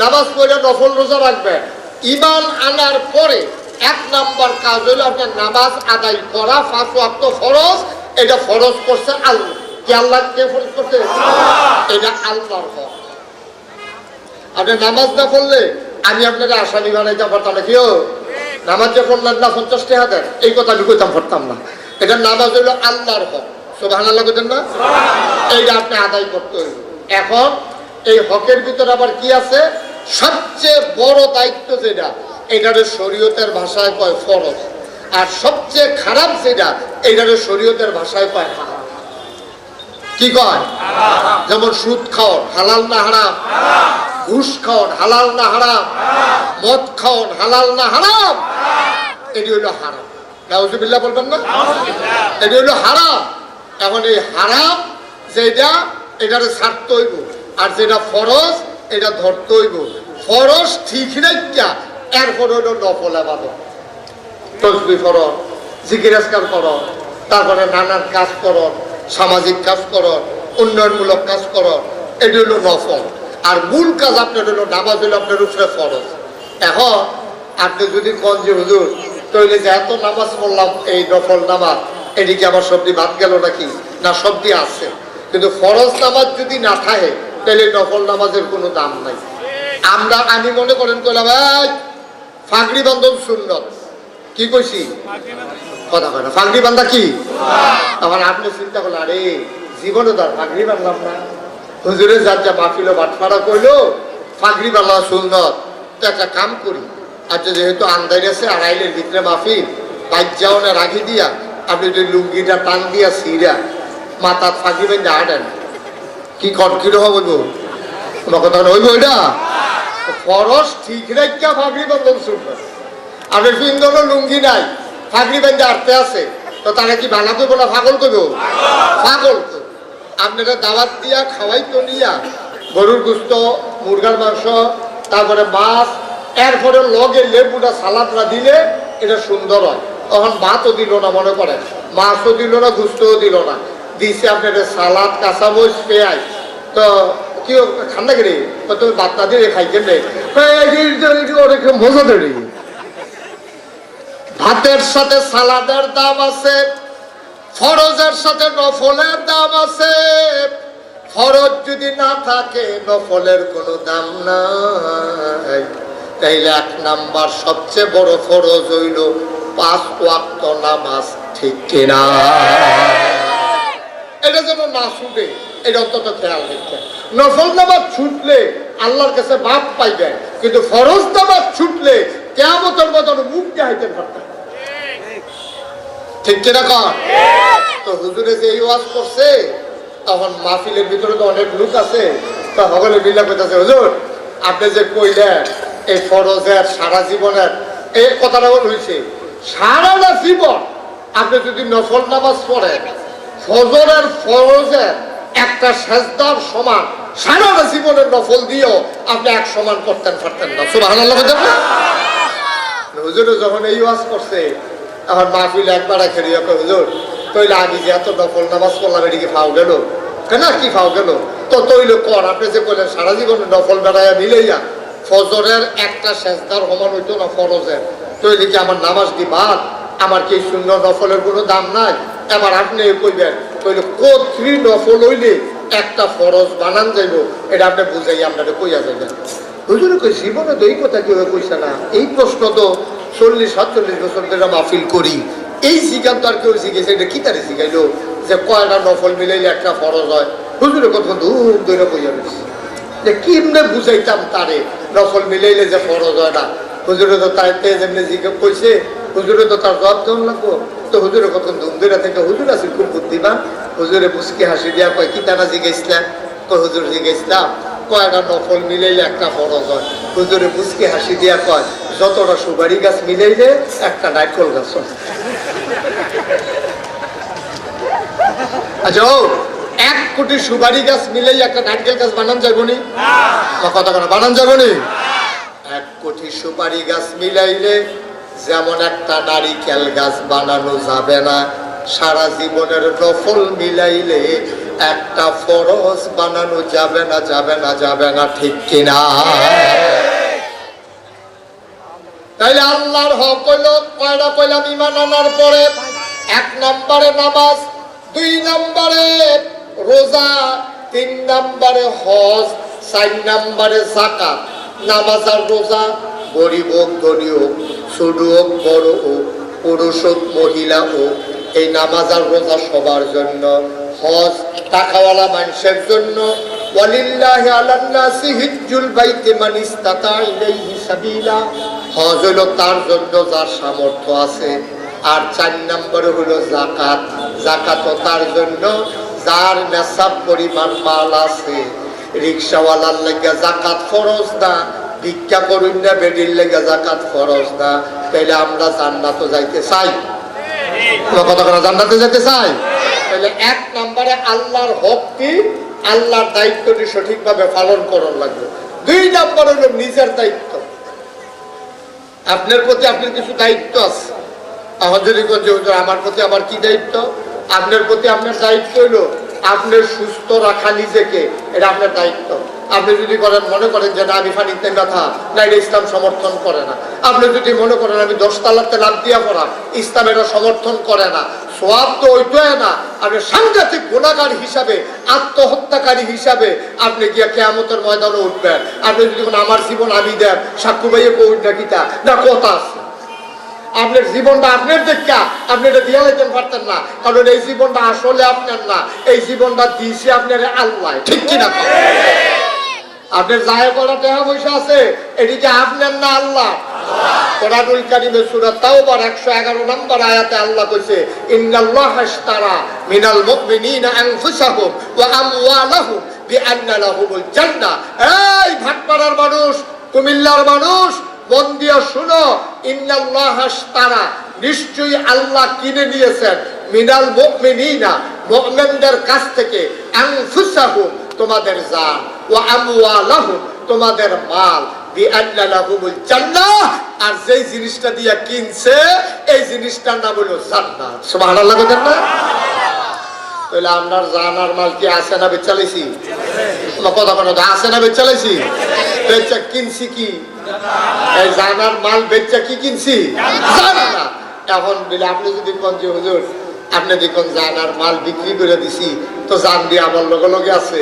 নামাজ পড়ে নফল রোজা রাখবেন। ঈমান আনার পরে 1 নাম্বার কাজ হলো আপনার নামাজ আদায় করা। 5 ওয়াক্ত ফরজ, এটা ফরজ করছে আল্লাহ। কি আল্লাহ কে ফরজ করছে? এটা আল্লাহর হক। আপনি নামাজ না পড়লে আমি আপনাকে আসামি বানাইতে পারতাম না। কেউ নামাজ যে পড়লেন না 50 টাকা দেন, এই কথা আমি কইতাম পারতাম না। এটা নামাজ হইলো আল্লাহর হক। সুবহানাল্লাহ কইতেন না? এইটা আপনি আদায় করতে হইল। এখন এই হকের ভিতরে আবার কি আছে? সবচেয়ে বড় দায়িত্ব যেটা, এটারে শরীয়তের ভাষায় কয় ফরজ। আর সবচেয়ে খারাপ যেটা, এটারে শরীয়তের ভাষায় কয় হারাম। কি কয়? যেমন সুদ খাওয়ান হালাল না হারাম? ঘুষ খাওয়ান হালাল না হারাম? মদ খাওয়ান হালাল না হারাম? এটি হইল হারাম। নাউজুবিল্লাহ বলবেন না? এটি হইল হারাম। এখন এই হারাম যেটা, এটারে ছাড়তে হইব। আর যেটা ফরজ, এটা ধরতে হইব। ফরজ ঠিক রাখা, এরপর হইল নফল ইবাদত। তাসবিহ করো, জিকির আজকার করো, তারপরে নানান কাজ করো, সামাজিক কাজ করো, উন্নয়নমূলক কাজ করো, এটি হইল নফল। আর মূল কাজ আপনার হলো নামাজ, হইল আপনার উপরে ফরজ। এখন আপনি যদি কোন যে হুজুর তৈলে যে এত নামাজ পড়লাম, এই নফল নামাজ, এদিকে আমার সবজি বাদ গেল নাকি? না, সবজি আছে, কিন্তু ফরজ নামাজ যদি না থাকে তাহলে নফল নামাজের কোনো দাম নাই। আমি মনে করেন কইলাম ভাই ফাগড়ি বন্ধন সুন্নত, কি কইছি? কথা কয় না। ফাগড়ি বান্ধা কি? আবার আপনি চিন্তা করলেন, আরে জীবনে তার ফাগড়ি বানলাম না। হুজুরে যার যা মাহফিল বাটফাড়া কইলো ফাগড়ি বান্ধা সুন্নত, তো একটা কাম করি। আচ্ছা, যেহেতু আন্দাজ আছে আড়াইলের ভিতরে মাহফিল, বাইক যাওয়ার আগে দিয়া আপনি যদি লুঙ্গিটা টান দিয়া সিরা মাথার ফাঁকি বেঁধে আটেন, কি কিরকম হইব? কোনো কথা হইব? এটা ফরজ ঠিক রাখা ফাঁকড়ি বন্ধন শুনবেন। আপনার পিন্দন লুঙ্গি নাই, ফাঁকড়ি বেঁধে আটতে আছে, তো তারা কি ভালো করবো না পাগল করবো? পাগল। আপনারা দাওয়াত দিয়া খাওয়াই তো নিয়া গরুর গোস্ত, মুরগার মাংস, তারপরে মাছ, এরপরে লগে লেবুটা সালাদটা দিলে এটা সুন্দর হয়। তখন ভাতও দিল না, মনে করেন মাছও দিল না, গোস্তও দিল না, দিছে আপনার সালাদ, কাঁচামরিচ, পেঁয়াজ। তো কি ঠান্ডা করে তুমি বাচ্চা দিয়ে খাইছেন মজা দেবে। ভাতের সাথে সালাদের দাম আছে, ফরজের সাথে নফলের দাম আছে। ফরজ যদি না থাকে নফলের কোনো দাম নাই। তাইলে 1 নাম্বার সবচেয়ে বড় ফরজ হইল 5 ওয়াক্ত নামাজ, ঠিক কিনা? এটা যেন না ছুটে, এটা অন্তত খেয়াল রাখবেন। নফল নামাজ ছুটলে আল্লাহর কাছে মাপ পাইবেন, কিন্তু ফরজ নামাজ ছুটলে কিয়ামতের মতন মুখ দেখাইতে পারতেন, ঠিক কিনা? কন তো হুজুরে যে এই ওয়াজ করছে, তখন মাহফিলের ভিতরে তো অনেক লোক আছে, তা সকলে মিলা কইতাছে, হুজুর আপনি যে কইলেন এই ফরজের সারা জীবনের, এই কথাটা হইছে সারাটা জীবন আপনি যদি নফল নামাজ পড়েন, ফজরের ফরজের একটা সেজদার সমান সারাটা জীবনের নফল দিয়েও আপনি এক সমান করতেন পারতেন না। সুবহানাল্লাহ। হুজুরে যখন এই ওয়াজ করছে, এখন মাহফিল একবার খেয়ে হুজুর তৈলে আমি যে এত নফল নামাজ পড়লাম, এদিকে ফাও গেল কেন? কি ফাও গেল? তো তৈল কর, আপনি যে বললেন সারা জীবনে নফল বেড়াইয়া মিলাইয়া ফজরের একটা সেজদার সমান হইতো না ফরজের, তৈলে কি আমার নামাজ দি বাদ? আমার কি শূন্য নফলের কোনো দাম নাই? এবার আপনি কইবেন তৈলে কত্রি নফল হইলে একটা ফরজ বানান যাইব, এটা আপনি বুঝাই আপনাকে কইয়া যাবেন। হুজুর কই জীবনে তো এই কথা কেউ কইছে না। এই প্রশ্ন তো 40-47 বছর ধরে মাহফিল করি, এই শিকার তো আর কেউ শিখেছে। এটা কি তারে শিখাইলো যে কয়টা নফল মিলাইলে একটা ফরজ হয়? হুজুরে কত ধূম ধরে কইয়া গেছে যে কিমনে বুঝাইতাম তারে নফল মিলাইলে যে ফরজ হয় না। হুজুরে তো তার যেমনি জিজ্ঞেস কইছে, হুজুরে তো তার জবাব দেওয়ার লাগবো। তো হুজুরে কত ধুম ধরে থেকে হুজুর আছে খুব বুদ্ধিমান। হুজুরে মুচকি হাসি দিয়া কয়, কি তারা জিজ্ঞাসলাম? কয় হুজুর জিজ্ঞাসলাম কয়টা নফল মিলাইলে একটা ফরজ হয়? হুজুরে মুচকি হাসি দিয়া কয়, যতটা সুপারি গাছ মিলাইলে একটা নারকেল গাছ হয়। আচ্ছা, 1 কোটি সুপারি গাছ মিলাই একটা নারকেল গাছ বানান যাবো নি? কথা কথা বানান যাবো নি? 1 কোটি সুপারি গাছ মিলাইলে যেমন একটা নারিকেল গাছ বানানো যাবে না, সারা জীবনের নফল মিলাইলে একটা ফরজ বানানো যাবে না, যাবে না, যাবে না, ঠিক কিনা? তাইলে আল্লাহর হক হইলো কয়টা কইলাম ঈমান আনার পরে? 1 নম্বরে নামাজ, 2 নম্বরে রোজা, 3 নম্বরে হজ, 4 নম্বরে যাকাত। নামাজ আর রোজা গরিব হোক ধনী হোক, ছোট হোক বড় হোক, পুরুষ হোক মহিলা হোক, এই নামাজ আর রোজা সবার জন্য। হজ টাকাওয়ালা মানুষের জন্য। ওয়ালিল্লাহি আলান নাসি হিজ্জুল বাইতি মান ইসতাতা ইলাইহি সাবিলা। হজ হলো তার জন্য যার সামর্থ্য আছে। আর 4 নম্বরে হলো যাকাত। যাকাতও তার জন্য যার নেশাব পরিমাণ মাল আছে। রিকশাওয়ালার লেগে যাকাত ফরজ না, ভিক্ষা করুন না বেডির লেগে যাকাত ফরজ না। তাইলে আমরা জান্নাতে যাইতে চাই, কথা জান্নাতে যেতে চাই। তাহলে 1 নম্বরে আল্লাহর হকটি, আল্লাহর দায়িত্বটি সঠিকভাবে পালন করার লাগবে। 2 নম্বর হলো নিজের দায়িত্ব। আপনার প্রতি আপনার কিছু দায়িত্ব আছে। এখন যদি আমার প্রতি আমার কি দায়িত্ব? আপনার প্রতি আপনার দায়িত্ব হলো আপনার সুস্থ রাখা নিজেকে, এটা আপনার দায়িত্ব। আপনি যদি মনে করেন যে না আমি পানিতে ব্যথা, না এটা ইসলাম সমর্থন করে না। আপনি যদি মনে করেন আমি 10 তালাতে লাভ দিয়া পড়া, ইসলাম এটা সমর্থন করে না। সওয়াব তো ওইটাই না, আপনি সাংঘাতিক গুনাহগার হিসাবে, আত্মহত্যাকারী হিসাবে আপনি গিয়া কিয়ামতের ময়দানে উঠবেন। আপনি যদি আমার জীবন আমি দেন, সাক্ষু ভাইয়ে কই না কিতা না কথা আছে। আপনার জীবনটা আপনার দেখা আপনি এটা দিয়া লাইতে পারতেন না, কারণ এই জীবনটা আসলে আপনার না, এই জীবনটা দিয়েছে আপনার আল্লাহ। ঠিক কিনা? আপনার জাহের করা টাকা পয়সা আছে, এদিকে আপনার না আল্লাহ। কোরআনুল কারীমে সূরা তাওবার 111 নম্বর আয়াতে আল্লাহ কইছে ইন্নাল্লাহা আশতারা মিনাল মুমিনিনা আনফুসাহুম ওয়া আমওয়ালাহুম বিআন্না লাহুমুল জান্নাহ। এই ভাটপাড়ার মানুষ, কুমিল্লার মানুষ, মন দিয়ে শুনো, ইন্নাল্লাহা আশতারা, নিশ্চয়ই আল্লাহ কিনে নিয়েছেন, মিনাল মুমিনিনা, মুমিনদের কাছ থেকে, আনফুসাহুম তোমাদের জান, ওয়া আমওয়ালাহুম তোমাদের মাল, বিআন্না লাহুমুল জান্নাহ, আর যেই জিনিসটা দিয়া কিনছে এই জিনিসটার নাম হলো জান্নাত। সুবহানাল্লাহ বলেন না? তাহলে আপনার জান আর মাল কি আছে না বেচালাইছি? কথা কোনো আছে না বেচালাইছি? বেচা কিনছি কি? এই জানার মাল বেচা কি কিনছি? জান্নাত। এখন দিলে আপনি যদি কোন যে হুজুর আপনি দেখুন জানার মাল বিক্রি করে দিছি, তো জান দিয়ে আমার লগে লগে আছে,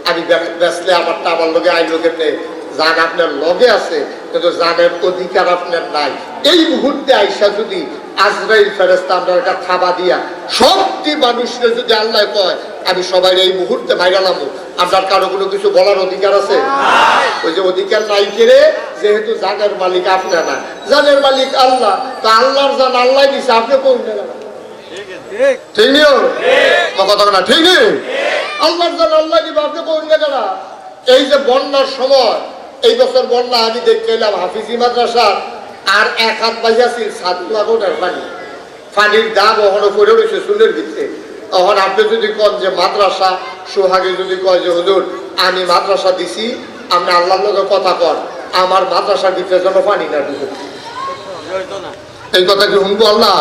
আমি বেচলে আমারটা আমার লগে আই লোকের নেই। জান আপনার লগে আছে কিন্তু জানের অধিকার আপনার নাই। এই মুহূর্তে আইসা যদি আজরাইল ফেরেশতা আপনার একটা থাবা দিয়া সবটি মানুষকে যদি আল্লাহ কয় আমি সবাই এই মুহূর্তে মাইরালাম, আপনার কারো কোনো কিছু বলার অধিকার আছে? ওই যে অধিকার নাই কেড়ে, যেহেতু জানের মালিক আপনার না, জানের মালিক আল্লাহ, তো আল্লাহর জান আল্লাহ দিছে, আপনি কোন ঠিক নিও কথা না? ঠিক নেই? আল্লাহর জান আল্লাহ দিবে, আপনি কোন জায়গা? এই যে বন্যার সময়, এই বছর বন্যা আমি দেখতে এলাম হাফিজি মাদ্রাসা আর 1 হাত বাইয়াছিল 7 লাখের পানি, পানির দাম ওখানে পড়ে রয়েছে চুলের ভিতরে। তখন আপনি যদি কন যে মাদ্রাসা, সোহাগে যদি কয় যে হুজুর আমি মাদ্রাসা দিছি, আপনি আল্লাহর লগে কথা কন, আমার মাদ্রাসার ভিতরে যেন পানি না ঢুকে, এই কথা কি শুনবো আল্লাহ?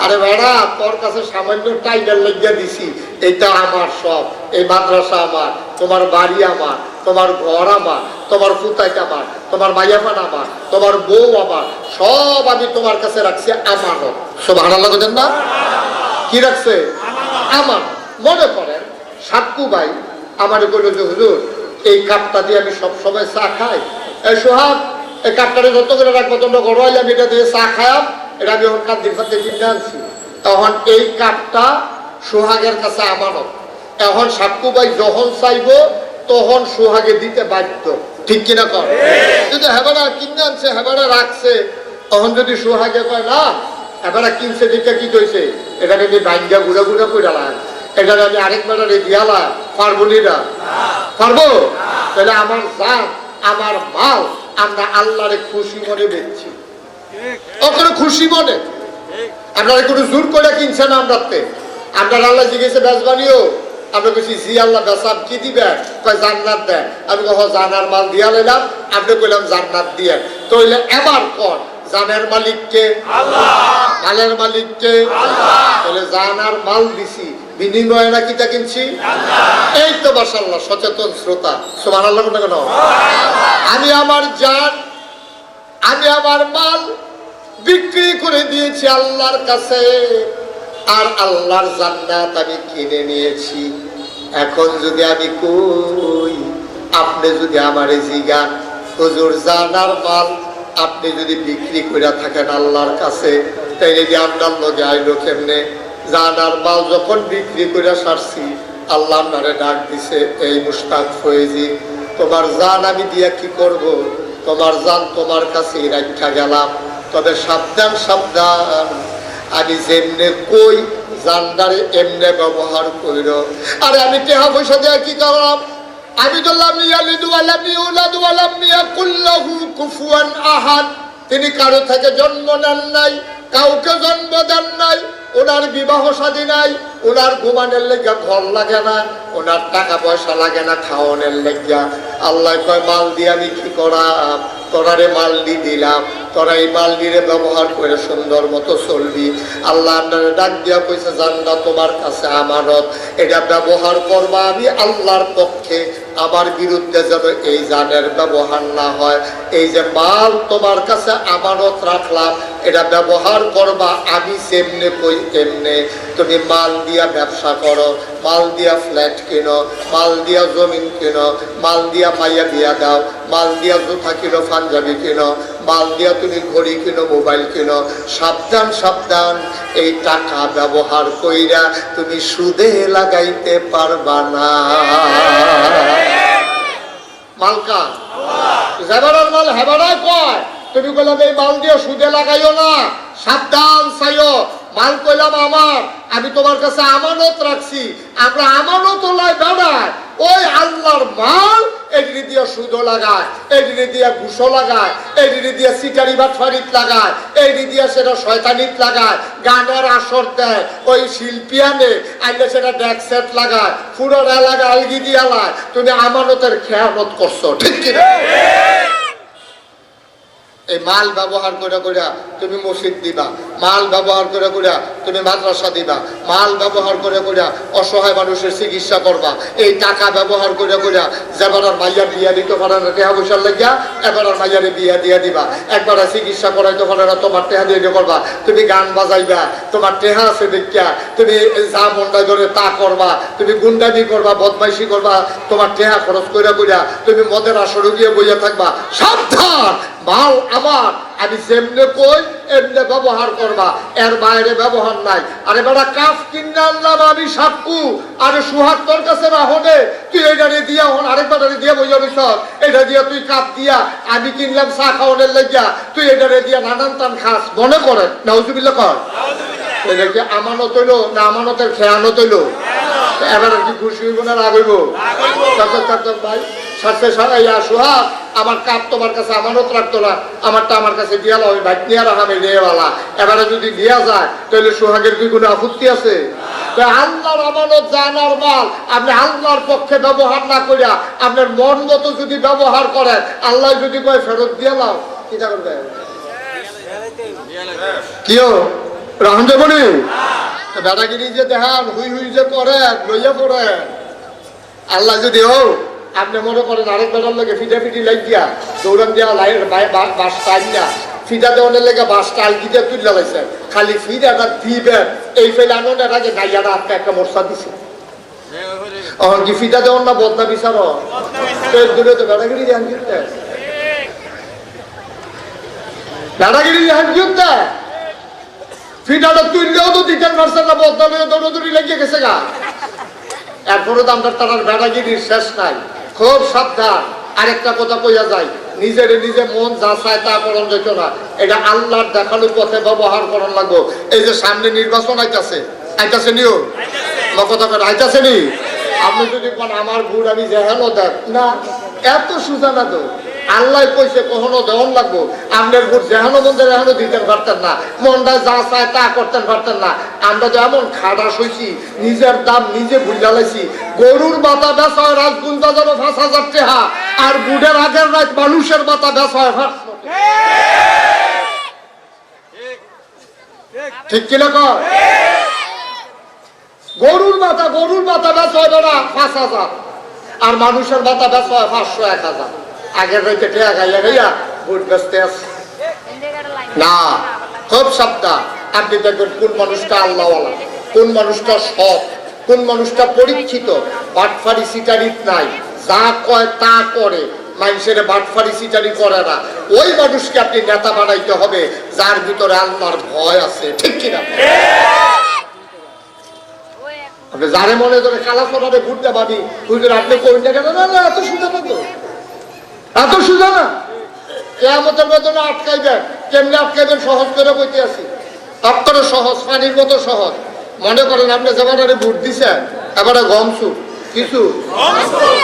আরে বেড়া, তোর কাছে সামান্য টাইগার লাগিয়া দিছি, এটা আমার সব, এই মাদ্রাসা আমার, তোমার বাড়ি আমার, তোমার ঘর আমার, তোমার ফুতাইট আমার, তোমার মাইয়াফান আমার, তোমার বউ আমার, সব আমি তোমার কাছে রাখছি আমানত। সুবহানাল্লাহ বলেন না? কি রাখছে? আমার। মনে করেন সাক্কু ভাই আমার বলল যে হুজুর এই কাপটা দিয়ে আমি সবসময় চা খাই, এই সোহাগ এই কাপটারে যত করে রাখবো তোমরা গড় হইলে আমি এটা দিয়ে চা খায়াম, এটা আমি ওর কাপ দিয়ে কিনে আনছি। তখন এই কাপটা সোহাগের কাছে আমানত। এখন সাক্কু ভাই যখন চাইবো তখন সোহাগে দিতে বাধ্য। ঠিক কিনা কর? যদি হেবারা কিনে আনছে, হেবারা রাখছে, তখন যদি সোহাগে কয় না হেবারা কিনছে দিকে কি কইছে, এটা আমি ভাঙ্গা গুড়া গুড়া করে লাগ, এটা আমি আরেকবার দিয়ালা পারবো না? পারবো? তাহলে আমার জান আমার মাল আমরা আল্লাহরে খুশি মনে বেচছি, ওখানে খুশি মনে। আপনারা কোনো জোর করে কিনছে না আমরাতে। আপনার আল্লাহ জিজ্ঞেসে বেচবানিও, আমরা বলছি জি আল্লাহ বেচাব কি দিবেন? কয় জান্নাত দেন। আমি কহ জানার মাল দিয়া লাইলাম, আপনি কইলাম জান্নাত দিয়ে। তাহলে এবার কর জানের মালিককে আল্লাহ, মালের মালিককে আল্লাহ। তাহলে জানার মাল দিছি, বিনিময়ে নাকি তা কিনছি আল্লাহ। এই তো মাশাআল্লাহ সচেতন শ্রোতা, সুবহানাল্লাহ কেন? আমি আমার জান আমি আমার মাল বিক্রি করে দিয়েছি আল্লাহর কাছে, আর আল্লাহর জান্নাত আমি কিনে নিয়েছি। এখন যদি আমি কই, আপনি যদি আমারে জিগান হুজুর জানার মাল আপনি যদি বিক্রি করে থাকেন আল্লাহর কাছে, তাইলে যে আপনার লগে আইলো কেমনে? জানার মাল যখন বিক্রি করে সারছি, আল্লাহ আপনারে ডাক দিছে, এই মুশতাক ফয়েজি তোমার জান আমি দিয়া কি করব? তোমার জান তোমার কাছে রাখা গেলাম, তবে সাবধান সাবধান, আমি যেমনে কই জানদারে এমনে ব্যবহার কইর। আরে আমি টাকা পয়সা দিয়ে কি করলাম? আমি তো লাম ইয়ালিদু ওয়া লাম ইউলাদু ওয়া লাম ইয়াকুল লাহু কুফুয়ান আহাদ। তিনি কারো থেকে জন্ম নেন নাই, কাউকে জন্ম দেন নাই, ওনার বিবাহ শাদী নাই, ওনার ঘুমানোর লেগা ঘর লাগে না, ওনার টাকা পয়সা লাগে না খাওয়ানোর লেগা। আল্লাহ কয় মাল দিয়ে আমি কি করাম? তোরারে মালডি দিলাম, তোরা এই মালডিরে ব্যবহার করে সুন্দর মতো চলবি। আল্লাহ আপনারা ডাক দিয়া কইছে জান্না তোমার কাছে আমানত, এটা ব্যবহার করবা আমি আল্লাহর পক্ষে, আমার বিরুদ্ধে যেন এই জানের ব্যবহার না হয়। এই যে মাল তোমার কাছে আমানত রাখলাম, এটা ব্যবহার করবা আমি যেমনে কই তেমনে। তুমি মাল দিয়া ব্যবসা করো, মাল দিয়া ফ্ল্যাট কিনো, মাল দিয়া জমিন কিনো, মাল দিয়া মাইয়া বিয়া দাও, মাল দিয়া জুতা কিনো, পাঞ্জাবি কিনো, মাল দিয়া তুমি ঘড়ি কিনো, মোবাইল কিনো। সাবধান সাবধান, এই টাকা ব্যবহার কইরা তুমি সুদে লাগাইতে পারবা না। মালকা জেবারার মাল হেবারায় কয়, তুমি বললাম এই মাল দিয়ে সুদে লাগাইও না, সাবধান চাইও। মাল কইলাম আমার, আমি তোমার কাছে আমানত রাখছি। আমরা আমানত লাই বেড়ায় ওই আল্লাহর মাল এডিরে দিয়া সুদও লাগায়, এডিরে দিয়া ঘুষও লাগায়, এডিরে দিয়া সিটারি বাটফারিত লাগায়, এডি দিয়া সেটা শয়তানিত লাগায়, গানের আসর দেয়, ওই শিল্পী আনে আইলে সেটা ডেক সেট লাগায়, ফুরোর এলাকা আলগি দিয়া লায়। তুমি আমানতের খেয়ানত করছো, ঠিক কিনা? এই মাল ব্যবহার করে করে তুমি মসজিদ দিবা, মাল ব্যবহার করে করে তুমি মাদ্রাসা দিবা, মাল ব্যবহার করে করে অসহায় মানুষের চিকিৎসা করবা। এই টাকা ব্যবহার করে করে যেবার মাইয়ার বিয়া দিতে পারে না টেহা পয়সার লাগিয়া, এবার মাইয়ারে বিয়া দিয়া দিবা। একবার চিকিৎসা করাইতে পারে না, তোমার টেহা দিয়ে করবা। তুমি গান বাজাইবা, তোমার টেহা আছে দেখিয়া তুমি যা মনটায় ধরে তা করবা। তুমি গুন্ডামি করবা, বদমাইশি করবা, তোমার টেহা খরচ করে কইরা তুমি মদের আসরে গিয়ে বইয়া থাকবা। সাবধান, মাল আমার, আমি যেমনে কই এমনে ব্যবহার করবা, এর বাইরে ব্যবহার নাই। আরে বেটা কাফ কিনে আনলাম আমি সাক্কু, আরে সুহাগ তোর কাছে না হনে, তুই এইটারে দিয়া হন আরেক বাটারে দিয়া বইয়া রইছ, এটা দিয়া তুই কাপ দিয়া আমি কিনলাম চা খাওয়ানোর লাগিয়া, তুই এটারে দিয়া নানান তান খাস। মনে করেন নাউজুবিল্লাহ কর, এটা কি আমানত হইল না আমানতের খেয়ানত হইল? এবার কি খুশি হইব না রাগ হইব? ভাই সাথে সুহাগ আমার কাপ তোমার কাছে আমানত রাখতো না, আমারটা আমার কাছে দিয়া আমি ভাই নিয়ে রাখাম এই রেওয়ালা। এবারে যদি দিয়া যায় তাহলে সোহাগের কি কোনো আপত্তি আছে? আল্লাহর আমানত জানার মাল আপনি আল্লাহর পক্ষে ব্যবহার না করিয়া আপনার মন মতো যদি ব্যবহার করেন, আল্লাহ যদি কয় ফেরত দিয়া লাও, কি করবে? কিও রাহন যাবনি বেড়াগিরি যে দেখান হুই হুই যে করেন লইয়া পড়েন। আল্লাহ যদি হোক আপনি মনে করেন আরেক বেটার লোকে ফিটা ফিটি লাগিয়া দৌড়ান দেওয়া লাইন বাস টাইম না, ফিটা দেওয়ানের লেগে বাস টাইল দিয়ে তুলে লাইছে, খালি ফিটাটা দিবেন এই ফেলে আনোনের আগে গাইয়াটা আপনি একটা মোর্চা দিছে। এখন কি ফিটা দেওয়ার না বদনা বিচার দূরে তো বেড়াগিরি ধ্যান কিনতে, বেড়াগিরি ধ্যান কিনতে ফিটাটা তুললেও তো দিতেন পারছেন না, বদনা নিয়ে দৌড়দৌড়ি লাগিয়ে গেছে গা। এরপরও তো আমরা তার বেড়াগিরির শেষ নাই। খুব সাবধান। আরেকটা কথা কইয়া যায়, নিজের নিজে মন যা চায় তা করণ যেত না, এটা আল্লাহর দেখানোর পথে ব্যবহার করার লাগবো। এই যে সামনে নির্বাচন আইতাছে নিও কথা করে আইতাছে নি, আপনি যদি কোন আমার গুড় আমি যেহানো দেখ না, এত সুজা না তো আল্লাহ কইছে কখনো দেওয়ান লাগবো। আপনার গুড় যেহানো মন্দির এখনো দিতে পারতেন না, মনটা যা চায় তা করতেন পারতেন না। আমরা তো এমন খাটাস হইছি, নিজের দাম নিজে ভুলে লাইছি। গরুর মাথা বেচা হয় রাজগুন বাজারও ৫,০০০ টাকা, আর বুড়ের আগের রাত মানুষের মাথা বেচা হয় ৫০০। ঠিক কিনা কর? গরুর মাথা বেচা হয় না ৫,০০০, আর মানুষের মাথা বেচা হয় ৫০০ ১,০০০। আগের রাইতে টেয়া গাইয়া গাইয়া ভোট বেচতে আছে। না, খুব সাবধান। আপনি দেখবেন কোন মানুষটা আল্লাহওয়ালা, কোন মানুষটা সৎ, কোন মানুষটা পরীক্ষিত, বাটফারি সিটারি নাই, যা কয় তা করে, মানুষের বাটফারি সিটারি করে না। ওই মানুষকে আপনি নেতা বানাইতে হবে যার ভিতরে আল্লাহর ভয় আছে, ঠিক কিনা? আপনি যারে মনে ধরে কালা ফোনারে ঘুরতে পাবি হুজুর আপনি কই না কেন? না এত সুযোগ না, তো এত সুযোগ না। কেয়ামতের বেদনা আটকাইবেন, কেমনি আটকাইবেন সহজ করে বইতে আছি। আপনারও সহজ, পানির মতো সহজ। মনে করেন আপনি যেবারে ভোট দিচ্ছেন, এবারে গম চুর কিছু,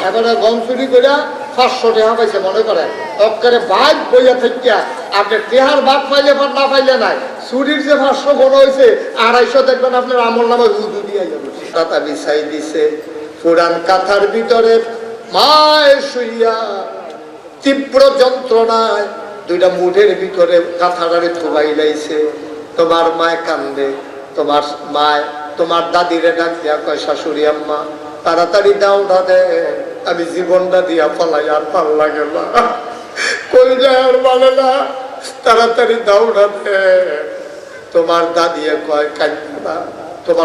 এবারে গম চুরি করে 500 টাকা পাইছে মনে করেন, অক্কারে বাইক বইয়া থেকে আপনি টেহার বাদ পাইলে বা না পাইলে নাই, চুরির যে 500 বড় হয়েছে 250 দেখবেন আপনার আমল নামে উদু দিয়ে যাবে। কাঁথা বিছাই দিছে, পুরান কাঁথার ভিতরে মায়ের শুইয়া তীব্র যন্ত্রণায় দুইটা মুঠের ভিতরে কাঁথাটারে থুবাই লাইছে। তোমার মায় কান্দে, তোমার মায় তোমার দাদিরে ডাক দিয়া কয়, শাশুড়ি আম্মা তাড়াতাড়ি দাওটা দে, আমি জীবনটা দিয়া পালাই, আর ভাল লাগে না, কই যায় আর বলে না, তাড়াতাড়ি দাওটা দে। তোমার দাদিয়ে কয়, কান্দে না,